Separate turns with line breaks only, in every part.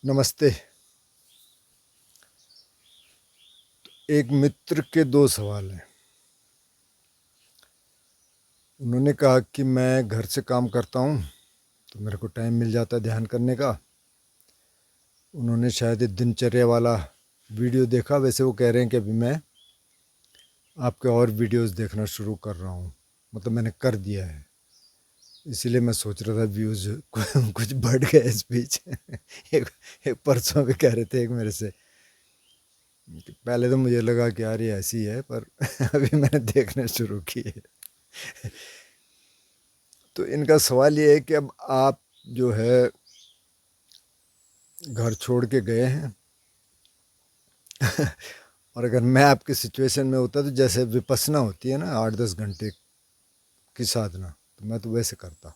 नमस्ते। एक मित्र के दो सवाल हैं। उन्होंने कहा कि मैं घर से काम करता हूँ तो मेरे को टाइम मिल जाता है ध्यान करने का। उन्होंने शायद एक दिनचर्या वाला वीडियो देखा। वैसे वो कह रहे हैं कि अभी मैं आपके और वीडियोस देखना शुरू कर रहा हूँ, मतलब मैंने कर दिया है। इसीलिए मैं सोच रहा था व्यूज़ कुछ बढ़ गए इस बीच। एक एक परसों भी कह रहे थे एक मेरे से कि पहले तो मुझे लगा कि यार ये ऐसी है, पर अभी मैंने देखना शुरू की है। तो इनका सवाल ये है कि अब आप जो है घर छोड़ के गए हैं और अगर मैं आपकी सिचुएशन में होता तो जैसे विपස්සना होती है ना 8-10 घंटे की साधना, तो मैं तो वैसे करता।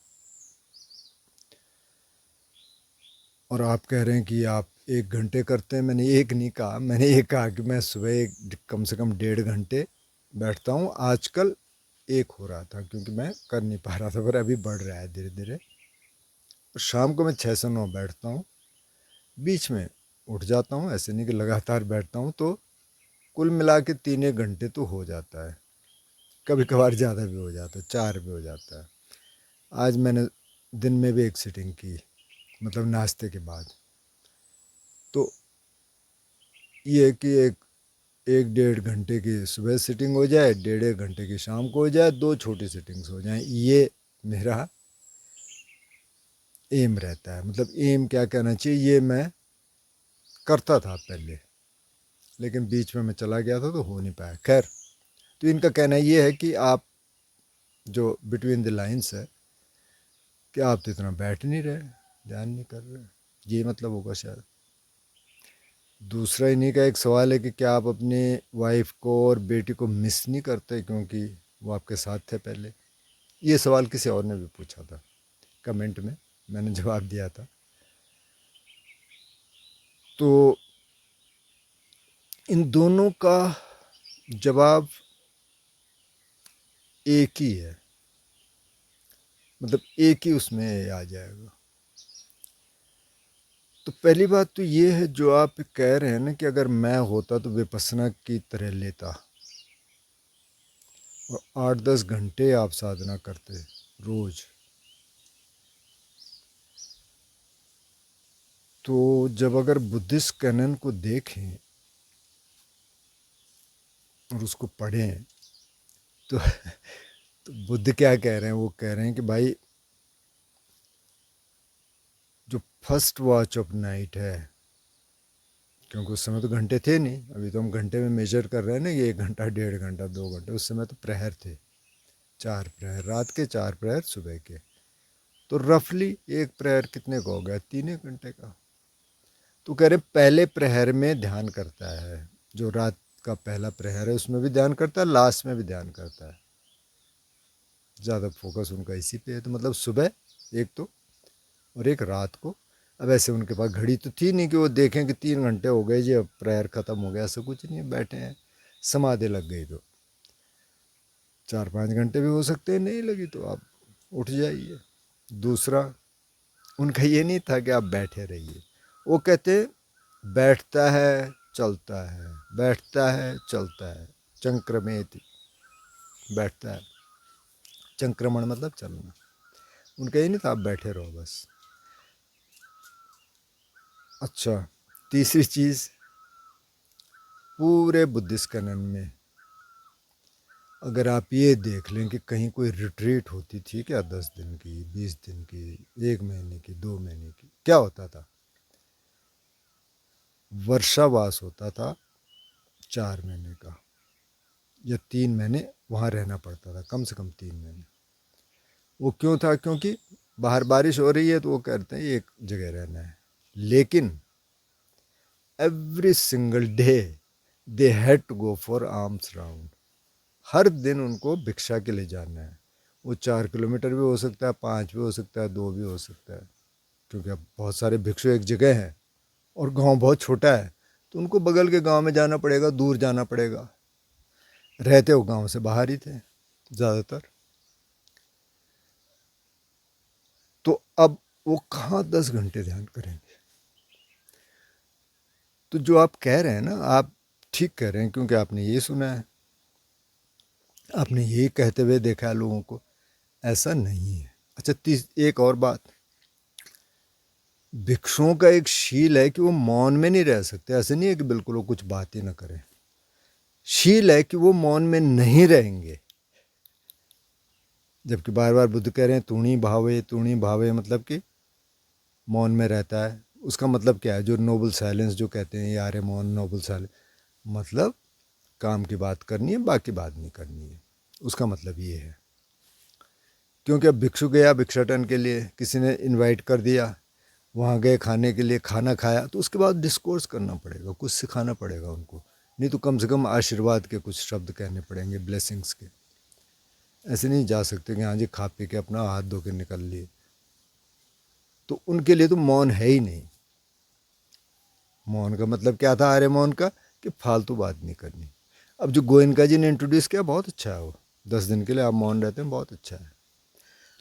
और आप कह रहे हैं कि आप 1 घंटे करते हैं। मैंने एक नहीं कहा, मैंने ये कहा कि मैं सुबह कम से कम 1.5 घंटे बैठता हूँ। आजकल एक हो रहा था क्योंकि मैं कर नहीं पा रहा था, पर अभी बढ़ रहा है धीरे धीरे। और शाम को मैं 6 से 9 बैठता हूँ। बीच में उठ जाता हूँ, ऐसे नहीं कि लगातार बैठता हूँ। तो कुल मिला के 3 1 घंटे तो हो जाता है। कभी कभार ज़्यादा भी हो जाता है, 4 भी हो जाता है। आज मैंने दिन में भी एक सिटिंग की, मतलब नाश्ते के बाद। तो ये कि एक 1 1.5 घंटे की सुबह सिटिंग हो जाए, 1.5 1 घंटे की शाम को हो जाए, दो छोटी सिटिंग्स हो जाएं, ये मेरा एम रहता है। मतलब एम क्या कहना चाहिए, ये मैं करता था पहले, लेकिन बीच में मैं चला गया था तो हो नहीं पाया। खैर, तो इनका कहना ये है कि आप जो बिटवीन द लाइन्स है कि आप तो इतना बैठ नहीं रहे, ध्यान नहीं कर रहे, ये मतलब होगा शायद। दूसरा इन्हीं का एक सवाल है कि क्या आप अपने वाइफ को और बेटी को मिस नहीं करते क्योंकि वो आपके साथ थे पहले। ये सवाल किसी और ने भी पूछा था कमेंट में, मैंने जवाब दिया था। तो इन दोनों का जवाब एक ही है, मतलब एक ही उसमें आ जाएगा। तो पहली बात तो ये है जो आप कह रहे हैं ना कि अगर मैं होता तो विपස්සना की तरह लेता और 8-10 घंटे आप साधना करते रोज। तो जब अगर बुद्धिस्ट कैनन को देखें और उसको पढ़ें तो, तो बुद्ध क्या कह रहे हैं, वो कह रहे हैं कि भाई जो फर्स्ट वॉच ऑफ नाइट है, क्योंकि उस समय तो घंटे थे नहीं, अभी तो हम घंटे में मेजर कर रहे हैं ना, ये 1 घंटा 1.5 घंटा 2 घंटे। उस समय तो प्रहर थे, 4 प्रहर रात के, 4 प्रहर सुबह के। तो रफली एक प्रहर कितने का हो गया, 3 1 घंटे का। तो कह रहे पहले प्रहर में ध्यान करता है, जो रात का पहला प्रहर है उसमें भी ध्यान करता है, लास्ट में भी ध्यान करता है। ज़्यादा फोकस उनका इसी पे है। तो मतलब सुबह एक तो, और एक रात को। अब ऐसे उनके पास घड़ी तो थी नहीं कि वो देखें कि 3 घंटे हो गए जी अब प्रेयर ख़त्म हो गया, ऐसा कुछ नहीं है। बैठे हैं, समाधि लग गई तो 4 5 घंटे भी हो सकते हैं, नहीं लगी तो आप उठ जाइए। दूसरा, उनका ये नहीं था कि आप बैठे रहिए। वो कहते बैठता है चलता है, बैठता है चलता है, चंक्रमेति, बैठता है, चंक्रमण मतलब चलना। उनका ये नहीं था आप बैठे रहो बस। अच्छा, तीसरी चीज़, पूरे बुद्धिस्ट कैनन में अगर आप ये देख लें कि कहीं कोई रिट्रीट होती थी क्या, 10 दिन की, 20 दिन की, 1 महीने की, 2 महीने की, क्या होता था, वर्षावास होता था 4 महीने का, या 3 महीने वहाँ रहना पड़ता था, कम से कम 3 महीने। वो क्यों था, क्योंकि बाहर बारिश हो रही है तो वो कहते हैं एक जगह रहना है। लेकिन every single day they had to go for alms round. हर दिन उनको भिक्षा के लिए जाना है। वो 4 किलोमीटर भी हो सकता है, 5 भी हो सकता है, 2 भी हो सकता है, क्योंकि अब बहुत सारे भिक्षु एक जगह हैं और गांव बहुत छोटा है, तो उनको बगल के गांव में जाना पड़ेगा, दूर जाना पड़ेगा। रहते वो गांव से बाहर ही थे ज़्यादातर। तो अब वो कहाँ 10 घंटे ध्यान करेंगे। तो जो आप कह रहे हैं ना, आप ठीक कह रहे हैं, क्योंकि आपने ये सुना है, आपने यही कहते हुए देखा है लोगों को। ऐसा नहीं है। अच्छा, एक और बात, भिक्षुओं का एक शील है कि वो मौन में नहीं रह सकते। ऐसे नहीं है कि बिल्कुल वो कुछ बात ही ना करें। शील है कि वो मौन में नहीं रहेंगे। जबकि बार बार बुद्ध कह रहे हैं तूणी भावे, मतलब कि मौन में रहता है। उसका मतलब क्या है? जो नोबल साइलेंस जो कहते हैं, यार है मौन नोबल साइलेंस, मतलब काम की बात करनी है, बाकी बात नहीं करनी है। उसका मतलब ये है। क्योंकि अब भिक्षु गया भिक्षाटन के लिए, किसी ने इनवाइट कर दिया, वहाँ गए खाने के लिए, खाना खाया, तो उसके बाद डिस्कोर्स करना पड़ेगा, कुछ सिखाना पड़ेगा उनको। नहीं तो कम से कम आशीर्वाद के कुछ शब्द कहने पड़ेंगे, ब्लेसिंग्स के। ऐसे नहीं जा सकते कि हाँ जी खा पी के अपना हाथ धो के निकल लिए। तो उनके लिए तो मौन है ही नहीं। मौन का मतलब क्या था आर्य मौन का? कि फालतू बात नहीं करनी। अब जो गोयनका जी ने इंट्रोड्यूस किया, बहुत अच्छा है वो। 10 दिन के लिए आप मौन रहते हैं, बहुत अच्छा है।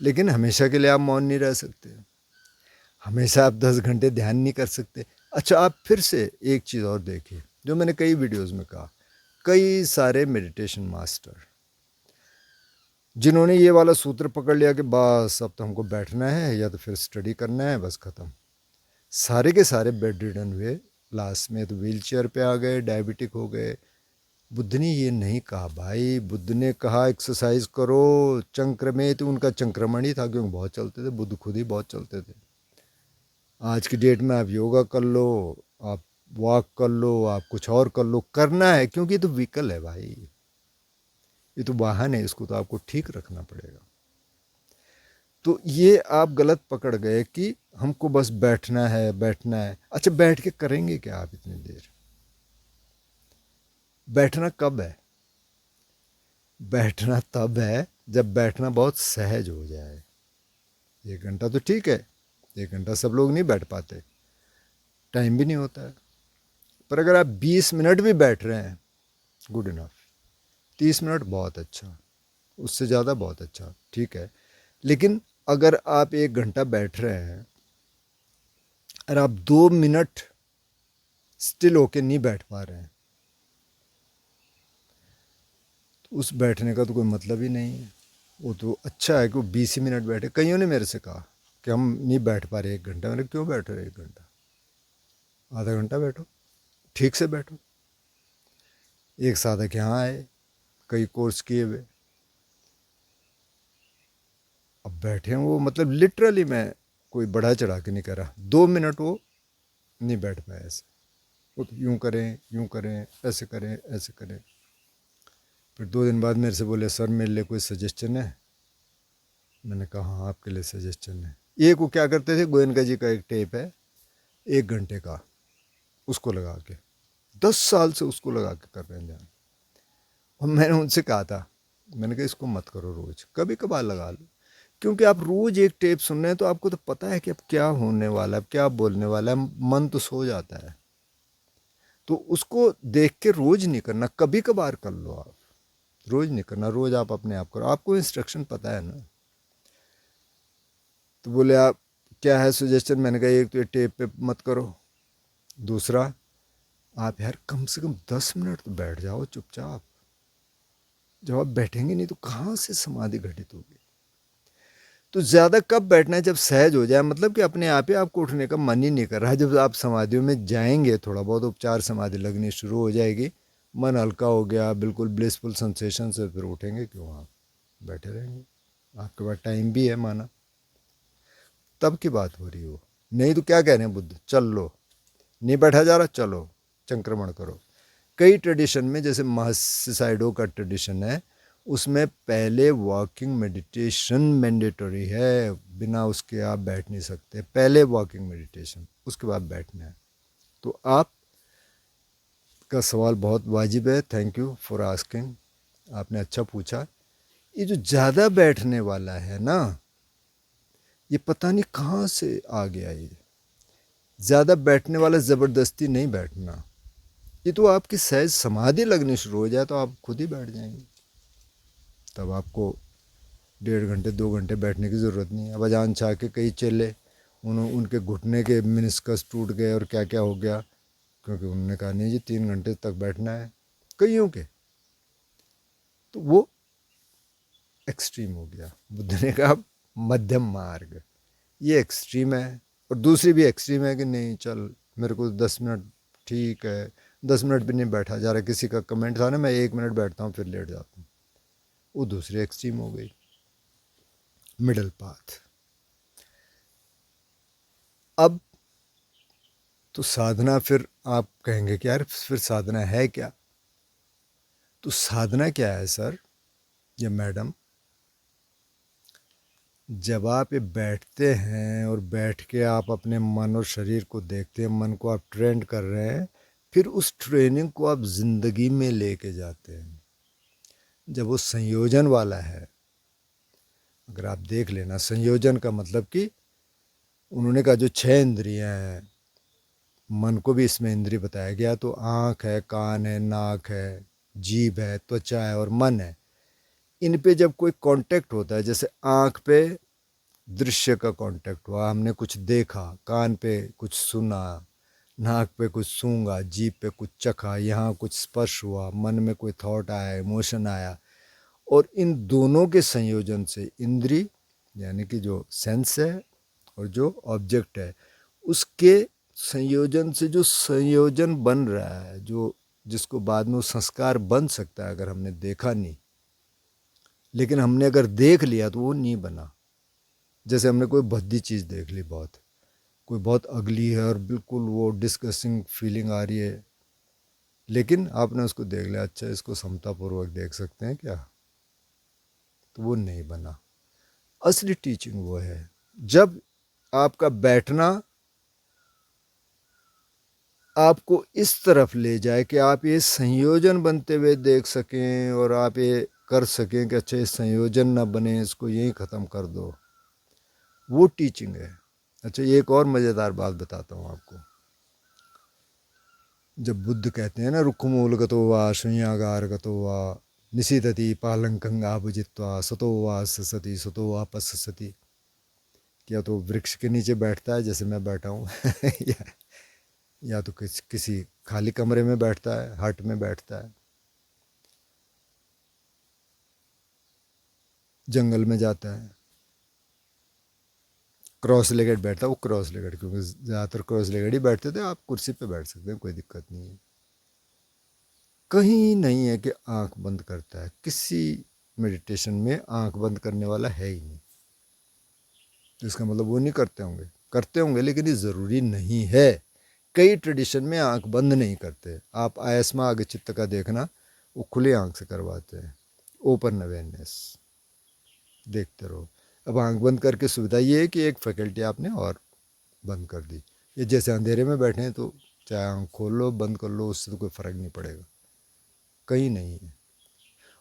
लेकिन हमेशा के लिए आप मौन नहीं रह सकते। हमेशा आप 10 घंटे ध्यान नहीं कर सकते। अच्छा, आप फिर से एक चीज़ और देखिए, जो मैंने कई वीडियोस में कहा, कई सारे मेडिटेशन मास्टर जिन्होंने ये वाला सूत्र पकड़ लिया कि बस अब तो हमको बैठना है या तो फिर स्टडी करना है, बस ख़त्म, सारे के सारे बेड रिडन हुए। लास्ट में तो व्हील चेयर पर आ गए, डायबिटिक हो गए। बुद्ध ने ये नहीं कहा भाई। बुद्ध ने कहा एक्सरसाइज करो, चंक्र तो उनका संक्रमण ही था, क्योंकि बहुत चलते थे, बुद्ध खुद ही बहुत चलते थे। आज की डेट में आप योगा कर लो, आप वॉक कर लो, आप कुछ और कर लो, करना है, क्योंकि ये तो व्हीकल है भाई, ये तो वाहन है, इसको तो आपको ठीक रखना पड़ेगा। तो ये आप गलत पकड़ गए कि हमको बस बैठना है, बैठना है। अच्छा, बैठ के करेंगे क्या आप इतनी देर? बैठना कब है? बैठना तब है जब बैठना बहुत सहज हो जाए। 1 घंटा तो ठीक है, 1 घंटा सब लोग नहीं बैठ पाते, टाइम भी नहीं होता है। पर अगर आप 20 मिनट भी बैठ रहे हैं, गुड इनफ। 30 मिनट बहुत अच्छा, उससे ज़्यादा बहुत अच्छा, ठीक है। लेकिन अगर आप 1 घंटा बैठ रहे हैं और आप 2 मिनट स्टिल होके नहीं बैठ पा रहे हैं, तो उस बैठने का तो कोई मतलब ही नहीं है। वो तो अच्छा है कि वो 20 ही मिनट बैठे। कईयों ने मेरे से कहा कि हम नहीं बैठ पा रहे 1 घंटा। मैंने क्यों बैठ रहे 1 घंटा? आधा घंटा बैठो, ठीक से बैठो। एक साधक यहाँ आए, कई कोर्स किए हुए, अब बैठे हैं वो, मतलब लिटरली मैं कोई बढ़ा चढ़ा के नहीं कर रहा, 2 मिनट वो नहीं बैठ पाए ऐसे। वो तो यूँ करें, ऐसे करें, ऐसे करें। फिर 2 दिन बाद मेरे से बोले, सर मेरे लिए कोई सजेशन है? मैंने कहा हाँ, आपके लिए सजेशन है। एक वो क्या करते थे, गोयनका जी का एक टेप है 1 घंटे का, उसको लगा के 10 साल से उसको लगा के कर रहे हैं ध्यान। और मैंने उनसे कहा था, मैंने कहा इसको मत करो रोज़, कभी कभार लगा लो। क्योंकि आप रोज़ एक टेप सुन रहे हैं तो आपको तो पता है कि अब क्या होने वाला है, अब क्या बोलने वाला है, मन तो सो जाता है। तो उसको देख के रोज़ नहीं करना, कभी कभार कर लो आप, रोज़ नहीं करना। रोज़ आप अपने आप करो, आपको इंस्ट्रक्शन पता है ना। तो बोले आप क्या है सजेशन? मैंने कहा एक तो ये टेप पे मत करो, दूसरा आप यार कम से कम 10 मिनट तो बैठ जाओ चुपचाप। जब आप बैठेंगे नहीं तो कहाँ से समाधि घटित होगी? तो ज़्यादा कब बैठना है? जब सहज हो जाए, मतलब कि अपने आप ही आपको उठने का मन ही नहीं कर रहा है। जब आप समाधियों में जाएंगे, थोड़ा बहुत उपचार समाधि लगनी शुरू हो जाएगी, मन हल्का हो गया, बिल्कुल ब्लिसफुल सेंसेशन से, फिर उठेंगे क्यों? आप बैठे रहेंगे, आपके पास टाइम भी है माना, तब की बात हो रही हो। नहीं तो क्या कह रहे हैं बुद्ध, चल लो, नहीं बैठा जा रहा, चलो संक्रमण करो। कई ट्रेडिशन में, जैसे महर्षि साइडो का ट्रेडिशन है, उसमें पहले वॉकिंग मेडिटेशन मैंडेटरी है, बिना उसके आप बैठ नहीं सकते। पहले वॉकिंग मेडिटेशन, उसके बाद बैठना है। तो आप का सवाल बहुत वाजिब है, थैंक यू फॉर आस्किंग, आपने अच्छा पूछा। ये जो ज़्यादा बैठने वाला है ना, ये पता नहीं कहाँ से आ गया। ये ज़्यादा बैठने वाला ज़बरदस्ती नहीं बैठना, ये तो आपकी सहज समाधि लगनी शुरू हो जाए तो आप खुद ही बैठ जाएंगे। तब आपको 1.5 घंटे 2 घंटे बैठने की ज़रूरत नहीं है। अब अजान चाह के कई चेले, उनके घुटने के मिनिस्कस टूट गए और क्या क्या हो गया, क्योंकि उन्होंने कहा नहीं जी 3 घंटे तक बैठना है कईयों के, तो वो एक्सट्रीम हो गया। बुद्ध ने कहा मध्यम मार्ग, ये एक्सट्रीम है। और दूसरी भी एक्सट्रीम है कि नहीं चल मेरे को 10 मिनट ठीक है, 10 मिनट भी नहीं बैठा जा रहा, किसी का कमेंट था ना मैं 1 मिनट बैठता हूँ फिर लेट जाता हूँ, वो दूसरी एक्सट्रीम हो गई, मिडल पाथ। अब तो साधना, फिर आप कहेंगे कि यार फिर साधना है क्या? तो साधना क्या है सर या मैडम? जब आप ये बैठते हैं और बैठ के आप अपने मन और शरीर को देखते हैं, मन को आप ट्रेंड कर रहे हैं, फिर उस ट्रेनिंग को आप ज़िंदगी में लेके जाते हैं। जब वो संयोजन वाला है, अगर आप देख लेना, संयोजन का मतलब कि उन्होंने कहा जो 6 इंद्रियां हैं, मन को भी इसमें इंद्रिय बताया गया, तो आँख है, कान है, नाक है, जीभ है, त्वचा है और मन है। इन पे जब कोई कांटेक्ट होता है, जैसे आँख पे दृश्य का कांटेक्ट हुआ, हमने कुछ देखा, कान पे कुछ सुना, नाक पे कुछ सूंघा, जीभ पे कुछ चखा, यहाँ कुछ स्पर्श हुआ, मन में कोई थॉट आया, इमोशन आया, और इन दोनों के संयोजन से इंद्री यानी कि जो सेंस है और जो ऑब्जेक्ट है उसके संयोजन से जो संयोजन बन रहा है, जो जिसको बाद में वो संस्कार बन सकता है अगर हमने देखा नहीं, लेकिन हमने अगर देख लिया तो वो नहीं बना। जैसे हमने कोई भद्दी चीज़ देख ली, कोई बहुत अगली है और बिल्कुल वो डिस्कसिंग फीलिंग आ रही है, लेकिन आपने उसको देख लिया, अच्छा इसको समतापूर्वक देख सकते हैं क्या, तो वो नहीं बना। असली टीचिंग वो है जब आपका बैठना आपको इस तरफ ले जाए कि आप ये संयोजन बनते हुए देख सकें और आप ये कर सकें कि अच्छा ये संयोजन ना बने, इसको यहीं ख़त्म कर दो, वो टीचिंग है। अच्छा एक और मज़ेदार बात बताता हूँ आपको। जब बुद्ध कहते हैं ना रुक्खमूल गतो वा शून्यागार गतो वा निशीदति पालंकंगा भुजित्वा सतो वा ससति सतो वा पससति, क्या तो वृक्ष के नीचे बैठता है जैसे मैं बैठा हूँ या तो किसी खाली कमरे में बैठता है, हट में बैठता है, जंगल में जाता है, क्रॉस लेगेड बैठता है, वो क्रॉस लेगेड, क्योंकि ज़्यादातर क्रॉस लेगेड ही बैठते थे, आप कुर्सी पे बैठ सकते हैं, कोई दिक्कत नहीं है। कहीं नहीं है कि आंख बंद करता है, किसी मेडिटेशन में आंख बंद करने वाला है ही नहीं। तो इसका मतलब वो नहीं करते होंगे लेकिन ये ज़रूरी नहीं है। कई ट्रेडिशन में आंख बंद नहीं करते। आप आयस्मा आगे चित्त का देखना, वो खुली आंख से करवाते हैं, ओपन अवेयरनेस, देखते रहो। अब आंख बंद करके सुविधा ये है कि एक फैकल्टी आपने और बंद कर दी, ये जैसे अंधेरे में बैठे हैं तो चाहे आंख खोल लो बंद कर लो, उससे तो कोई फ़र्क नहीं पड़ेगा, कहीं नहीं है।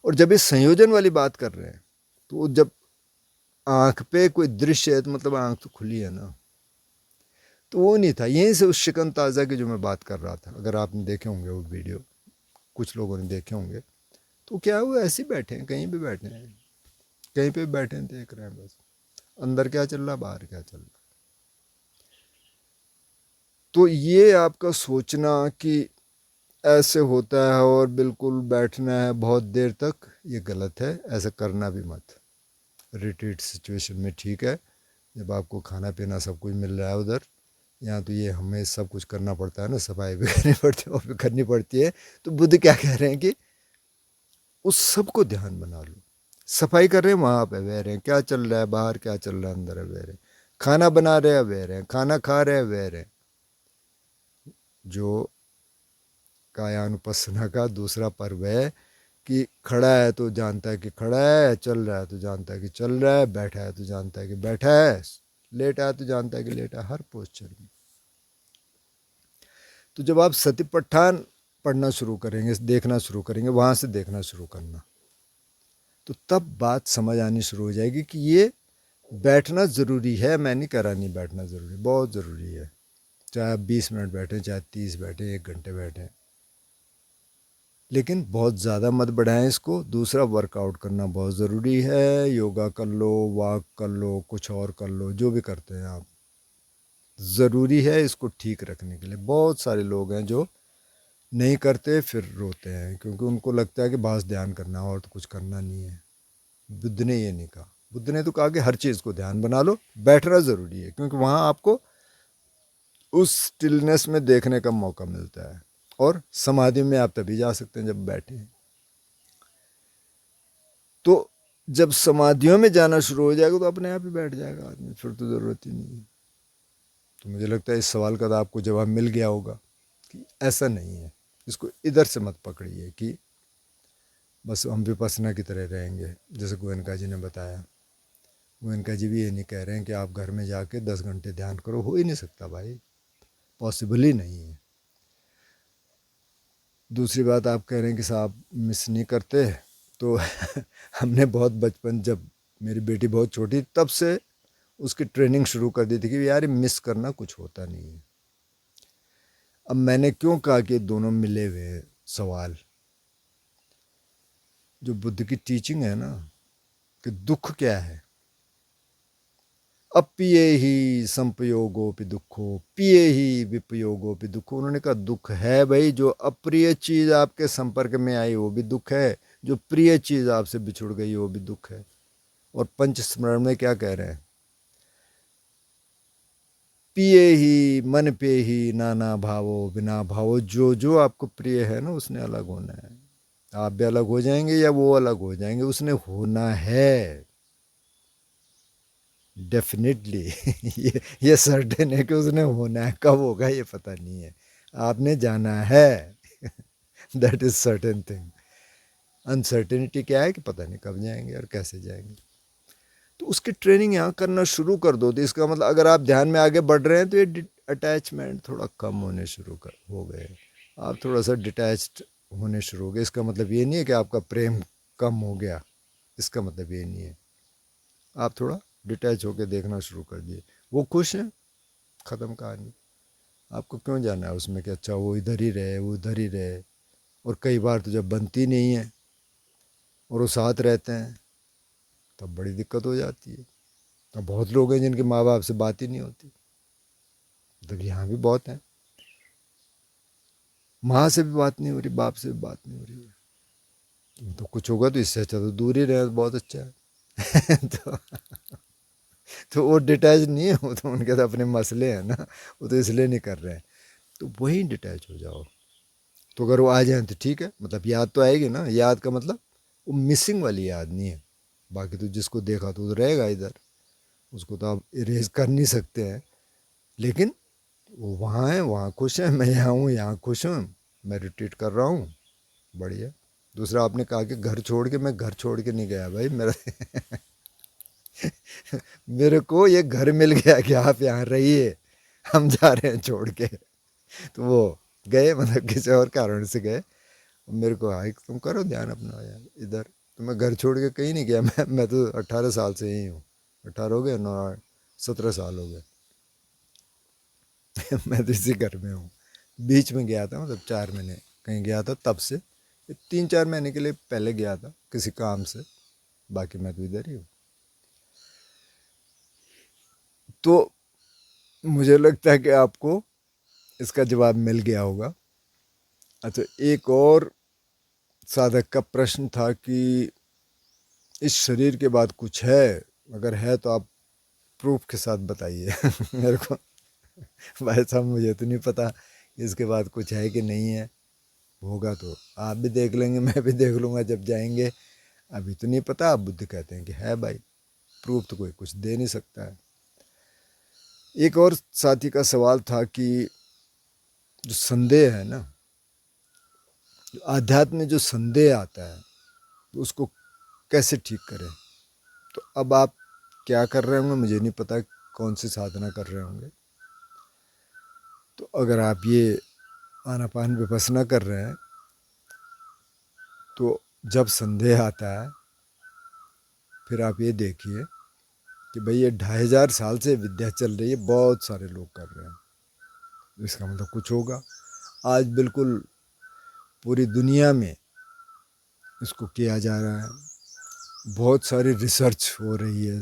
और जब इस संयोजन वाली बात कर रहे हैं तो जब आंख पे कोई दृश्य है तो मतलब आंख तो खुली है ना, तो वो नहीं था। यहीं से उस शिकन ताज़ा की जो मैं बात कर रहा था, अगर आपने देखे होंगे वो वीडियो, कुछ लोगों ने देखे होंगे, तो क्या वो ऐसे ही बैठे हैं, कहीं भी बैठे हैं, कहीं पे बैठे हैं, देख रहे हैं बस, अंदर क्या चल रहा बाहर क्या चल रहा। तो ये आपका सोचना कि ऐसे होता है और बिल्कुल बैठना है बहुत देर तक, ये गलत है, ऐसा करना भी मत। रिट्रीट सिचुएशन में ठीक है, जब आपको खाना पीना सब कुछ मिल रहा है उधर, यहाँ तो ये हमें सब कुछ करना पड़ता है ना, सफाई भी करनी पड़ती है और भी करनी पड़ती है। तो बुद्ध क्या कह रहे हैं कि उस सब को ध्यान बना लो। सफाई कर रहे हैं वहाँ पे अवेयर हैं, क्या चल रहा है बाहर, क्या चल रहा है अंदर अवेयर है, खाना बना रहे हैं अवेयर हैं, खाना खा रहे हैं अवेयर हैं। जो कायानुपස්සना का दूसरा पर्व है कि खड़ा है तो जानता है कि खड़ा है, चल रहा है तो जानता है कि चल रहा है, बैठा है तो जानता है कि बैठा है, लेटा है तो जानता है कि लेटा है, हर पोस्चर में। तो जब आप सतिपट्ठान पढ़ना शुरू करेंगे, देखना शुरू करेंगे, वहाँ से देखना शुरू करना, तो तब बात समझ आनी शुरू हो जाएगी कि ये बैठना ज़रूरी है। मैं नहीं कह रहा नहीं बैठना ज़रूरी, बहुत ज़रूरी है। चाहे आप 20 मिनट बैठें, चाहे 30 बैठें, 1 घंटे बैठें, लेकिन बहुत ज़्यादा मत बढ़ाएं इसको। दूसरा, वर्कआउट करना बहुत ज़रूरी है, योगा कर लो, वॉक कर लो, कुछ और कर लो, जो भी करते हैं आप, ज़रूरी है इसको ठीक रखने के लिए। बहुत सारे लोग हैं जो नहीं करते फिर रोते हैं, क्योंकि उनको लगता है कि बस ध्यान करना और तो कुछ करना नहीं है। बुद्ध ने ये नहीं कहा। बुद्ध ने तो कहा कि हर चीज़ को ध्यान बना लो, बैठना ज़रूरी है, क्योंकि वहाँ आपको उस स्टिलनेस में देखने का मौका मिलता है। और समाधि में आप तभी जा सकते हैं जब बैठे हैं। तो जब समाधियों में जाना शुरू हो जाएगा तो अपने आप ही बैठ जाएगा आदमी, फिर तो ज़रूरत ही नहीं है। तो मुझे लगता है इस सवाल का तो आपको जवाब मिल गया होगा कि ऐसा नहीं है। इसको इधर से मत पकड़िए कि बस हम विपස්සना की तरह रहेंगे, जैसे गोयनका जी ने बताया। गोयनका जी भी ये नहीं कह रहे हैं कि आप घर में जाके 10 घंटे ध्यान करो, हो ही नहीं सकता भाई, पॉसिबल ही नहीं है। दूसरी बात, आप कह रहे हैं कि साहब मिस नहीं करते, तो हमने बहुत बचपन, जब मेरी बेटी बहुत छोटी तब से उसकी ट्रेनिंग शुरू कर दी थी कि यार मिस करना कुछ होता नहीं है। अब मैंने क्यों कहा कि दोनों मिले हुए सवाल, जो बुद्ध की टीचिंग है ना कि दुख क्या है, अप्रिय ही संपयोगोपि दुखो पिए ही विपयोगोपि दुखो। उन्होंने कहा दुख है भाई, जो अप्रिय चीज़ आपके संपर्क में आई वो भी दुख है, जो प्रिय चीज़ आपसे बिछुड़ गई वो भी दुख है। और पंच स्मरण में क्या कह रहे हैं, पिए ही मन पे ही नाना भावो बिना भावो। जो जो आपको प्रिय है ना उसने अलग होना है। आप भी अलग हो जाएंगे या वो अलग हो जाएंगे, उसने होना है डेफिनेटली। ये सर्टेन है कि उसने होना है, कब होगा ये पता नहीं है, आपने जाना है। That is certain thing. Uncertainty क्या है कि पता नहीं कब जाएंगे और कैसे जाएंगे। तो उसकी ट्रेनिंग यहाँ करना शुरू कर दो, तो इसका मतलब अगर आप ध्यान में आगे बढ़ रहे हैं तो ये अटैचमेंट थोड़ा कम होने शुरू कर हो गए, आप थोड़ा सा डिटैच्ड होने शुरू हो गए। इसका मतलब ये नहीं है कि आपका प्रेम कम हो गया, इसका मतलब ये नहीं है। आप थोड़ा डिटैच होकर देखना शुरू कर दिए, वो खुश हैं, ख़त्म कहानी। आपको क्यों जाना है उसमें कि अच्छा वो इधर ही रहे, वो उधर ही रहे। और कई बार तो जब बनती नहीं है और वो साथ रहते हैं तब बड़ी दिक्कत हो जाती है। अब बहुत लोग हैं जिनके माँ बाप से बात ही नहीं होती, मतलब यहाँ भी बहुत हैं, माँ से भी बात नहीं हो रही, बाप से भी बात नहीं हो रही। तो कुछ होगा तो इससे अच्छा तो दूर ही रहे, तो बहुत अच्छा है। तो वो डिटैच नहीं है, वो तो उनके तो अपने मसले हैं ना, वो तो इसलिए नहीं कर रहे हैं। तो वहीं डिटैच हो जाओ। तो अगर वो आ जाए तो ठीक है, मतलब याद तो आएगी ना। याद का मतलब वो मिसिंग वाली याद नहीं है। बाकी तो जिसको देखा तो रहेगा इधर, उसको तो आप इरेज कर नहीं सकते हैं। लेकिन वो वहाँ है, वहाँ खुश है, मैं यहाँ हूँ, यहाँ खुश हूँ, मैं रिट्रीट कर रहा हूँ, बढ़िया। दूसरा आपने कहा कि घर छोड़ के, मैं घर छोड़ के नहीं गया भाई, मेरा मेरे को ये घर मिल गया कि आप यहाँ रहिए, हम जा रहे हैं छोड़ के। तो वो गए, मतलब किसी और कारण से गए। मेरे को हाँ तुम करो ध्यान अपना यार इधर। तो मैं घर छोड़ के कहीं नहीं गया। मैं तो 18 साल से यहीं हूँ। 18 हो गए, 17 साल हो गए। मैं तो इसी घर में हूँ। बीच में गया था, मतलब 4 महीने कहीं गया था, तब से 3-4 महीने के लिए पहले गया था किसी काम से। बाकी मैं तो इधर ही हूँ। तो मुझे लगता है कि आपको इसका जवाब मिल गया होगा। अच्छा, एक और साधक का प्रश्न था कि इस शरीर के बाद कुछ है, अगर है तो आप प्रूफ के साथ बताइए। मेरे को भाई साहब मुझे तो नहीं पता इसके बाद कुछ है कि नहीं है। होगा तो आप भी देख लेंगे, मैं भी देख लूँगा जब जाएंगे। अभी तो नहीं पता। आप बुद्ध कहते हैं कि है भाई, प्रूफ तो कोई कुछ दे नहीं सकता है। एक और साथी का सवाल था कि जो संदेह है ना, जो आध्यात्म में जो संदेह आता है, तो उसको कैसे ठीक करें। तो अब आप क्या कर रहे होंगे मुझे नहीं पता, कौन सी साधना कर रहे होंगे। तो अगर आप ये आनापान विपස්සना कर रहे हैं, तो जब संदेह आता है, फिर आप ये देखिए कि भाई ये 2500 साल से विद्या चल रही है, बहुत सारे लोग कर रहे हैं, इसका मतलब कुछ होगा। आज बिल्कुल पूरी दुनिया में इसको किया जा रहा है, बहुत सारी रिसर्च हो रही है,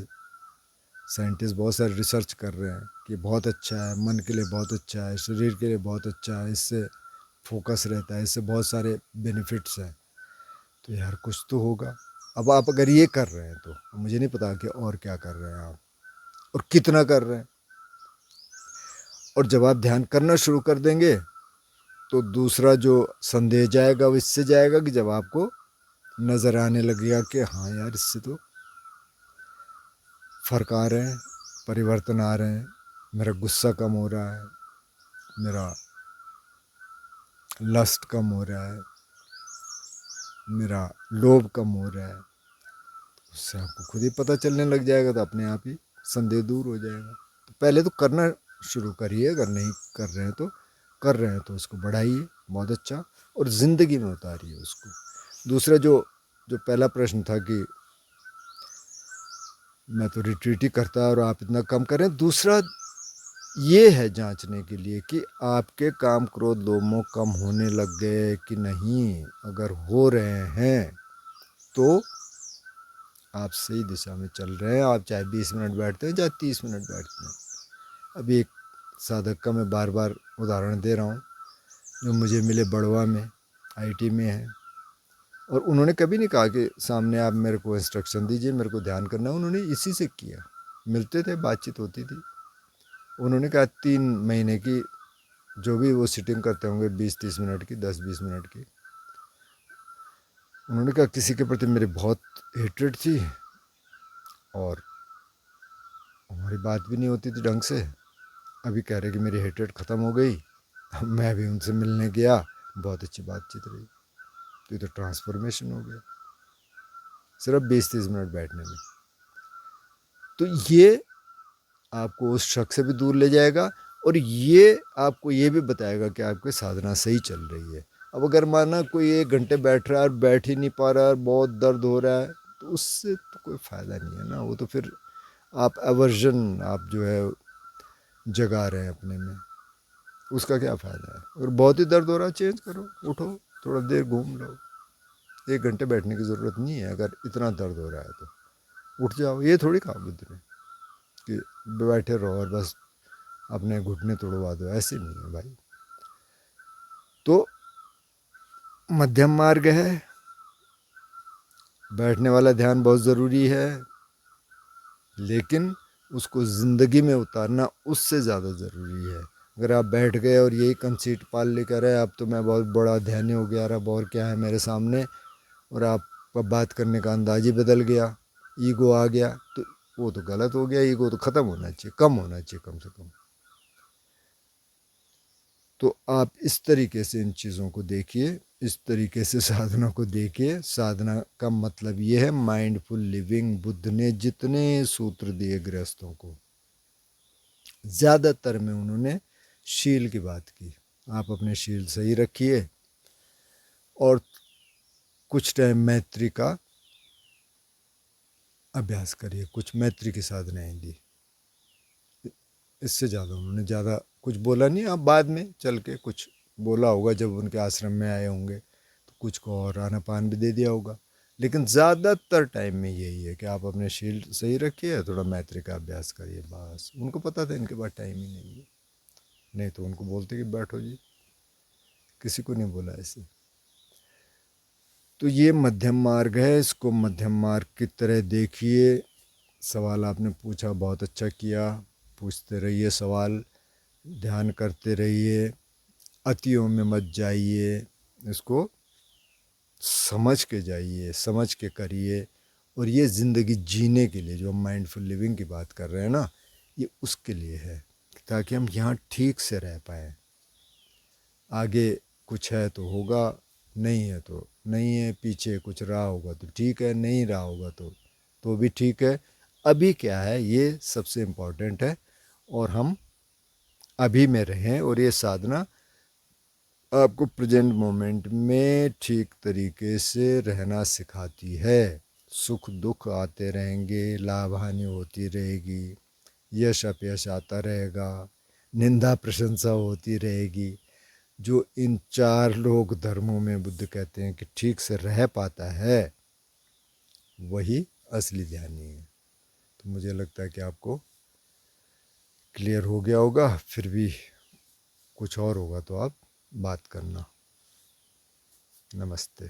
साइंटिस्ट बहुत सारे रिसर्च कर रहे हैं कि बहुत अच्छा है, मन के लिए बहुत अच्छा है, शरीर के लिए बहुत अच्छा है, इससे फोकस रहता है, इससे बहुत सारे बेनिफिट्स हैं। तो यार कुछ तो होगा। अब आप अगर ये कर रहे हैं तो मुझे नहीं पता कि और क्या कर रहे हैं आप और कितना कर रहे हैं। और जब आप ध्यान करना शुरू कर देंगे तो दूसरा जो संदेह जाएगा वो इससे जाएगा कि जब आपको नज़र आने लगेगा कि हाँ यार इससे तो फ़र्क आ रहे हैं, परिवर्तन आ रहे हैं, मेरा गुस्सा कम हो रहा है, मेरा लस्ट कम हो रहा है, मेरा लोभ कम हो रहा है, उससे आपको खुद ही पता चलने लग जाएगा। तो अपने आप ही संदेह दूर हो जाएगा। तो पहले तो करना शुरू करिए, अगर नहीं कर रहे हैं तो कर रहे हैं तो उसको बढ़ाइए, बहुत अच्छा, और ज़िंदगी में उतारिए उसको। दूसरा जो पहला प्रश्न था कि मैं तो रिट्रीट ही करता और आप इतना कम करें, दूसरा ये है जांचने के लिए कि आपके काम क्रोध लोभ मोह कम होने लग गए कि नहीं। अगर हो रहे हैं तो आप सही दिशा में चल रहे हैं। आप चाहे 20 मिनट बैठते हैं चाहे 30 मिनट बैठते हैं। अभी एक साधक का मैं बार बार उदाहरण दे रहा हूँ जो मुझे मिले बड़वा में, आईटी में है, और उन्होंने कभी नहीं कहा कि सामने आप मेरे को इंस्ट्रक्शन दीजिए, मेरे को ध्यान करना। उन्होंने इसी से किया, मिलते थे, बातचीत होती थी। उन्होंने कहा 3 महीने की जो भी वो सिटिंग करते होंगे 20-30 मिनट की, 10-20 मिनट की, उन्होंने कहा किसी के प्रति मेरी बहुत हेट्रेड थी और हमारी बात भी नहीं होती थी ढंग से। अभी कह रहे कि मेरी हेट्रेड ख़त्म हो गई। मैं भी उनसे मिलने गया, बहुत अच्छी बातचीत रही। तो ये तो ट्रांसफॉर्मेशन हो गया सिर्फ 20-30 मिनट बैठने में। तो ये आपको उस शख्स से भी दूर ले जाएगा और ये आपको ये भी बताएगा कि आपकी साधना सही चल रही है। अब अगर माना कोई 1 घंटे बैठ रहा है और बैठ ही नहीं पा रहा है, बहुत दर्द हो रहा है, तो उससे तो कोई फ़ायदा नहीं है ना। वो तो फिर आप एवर्जन आप जो है जगा रहे हैं अपने में, उसका क्या फ़ायदा है। अगर बहुत ही दर्द हो रहा है, चेंज करो, उठो, थोड़ा देर घूम लो। 1 घंटे बैठने की ज़रूरत नहीं है। अगर इतना दर्द हो रहा है तो उठ जाओ। ये थोड़ी कहा बुद्ध ने कि बैठे रहो और बस अपने घुटने तोड़वा दो, ऐसे नहीं है भाई। तो मध्यम मार्ग है, बैठने वाला ध्यान बहुत ज़रूरी है, लेकिन उसको ज़िंदगी में उतारना उससे ज़्यादा ज़रूरी है। अगर आप बैठ गए और यही कंसीट पाल लेकर रहे, अब तो मैं बहुत बड़ा ध्यानी हो गया, अब और क्या है मेरे सामने, और आपका बात करने का अंदाज ही बदल गया, ईगो आ गया, तो वो तो गलत हो गया। ईगो तो ख़त्म होना चाहिए, कम होना चाहिए कम से कम। तो आप इस तरीके से इन चीज़ों को देखिए, इस तरीके से साधना को देखिए। साधना का मतलब ये है माइंडफुल लिविंग। बुद्ध ने जितने सूत्र दिए गृहस्थों को, ज़्यादातर में उन्होंने शील की बात की। आप अपने शील सही रखिए और कुछ टाइम मैत्री का अभ्यास करिए, कुछ मैत्री की साधनाएं दी। इससे ज़्यादा उन्होंने ज़्यादा कुछ बोला नहीं। आप बाद में चल के कुछ बोला होगा जब उनके आश्रम में आए होंगे, तो कुछ को और आनापान भी दे दिया होगा, लेकिन ज़्यादातर टाइम में यही है कि आप अपने शील सही रखिए, थोड़ा मैत्री का अभ्यास करिए, बस। उनको पता था इनके पास टाइम ही नहीं है, नहीं तो उनको बोलते कि बैठो जी, किसी को नहीं बोला ऐसे। तो ये मध्यम मार्ग है, इसको मध्यम मार्ग की तरह देखिए। सवाल आपने पूछा, बहुत अच्छा किया, पूछते रहिए सवाल, ध्यान करते रहिए, अतियों में मत जाइए, इसको समझ के जाइए, समझ के करिए। और ये ज़िंदगी जीने के लिए जो हम माइंडफुल लिविंग की बात कर रहे हैं ना, ये उसके लिए है, ताकि हम यहाँ ठीक से रह पाएँ। आगे कुछ है तो होगा, नहीं है तो नहीं है, पीछे कुछ रहा होगा तो ठीक है, नहीं रहा होगा तो भी ठीक है। अभी क्या है ये सबसे इम्पोर्टेंट है, और हम अभी में रहें। और ये साधना आपको प्रेजेंट मोमेंट में ठीक तरीके से रहना सिखाती है। सुख दुख आते रहेंगे, लाभ हानि होती रहेगी, यश अपयश आता रहेगा, निंदा प्रशंसा होती रहेगी। जो इन 4 लोक धर्मों में बुद्ध कहते हैं कि ठीक से रह पाता है, वही असली ध्यानी है। तो मुझे लगता है कि आपको क्लियर हो गया होगा। फिर भी कुछ और होगा तो आप बात करना। नमस्ते।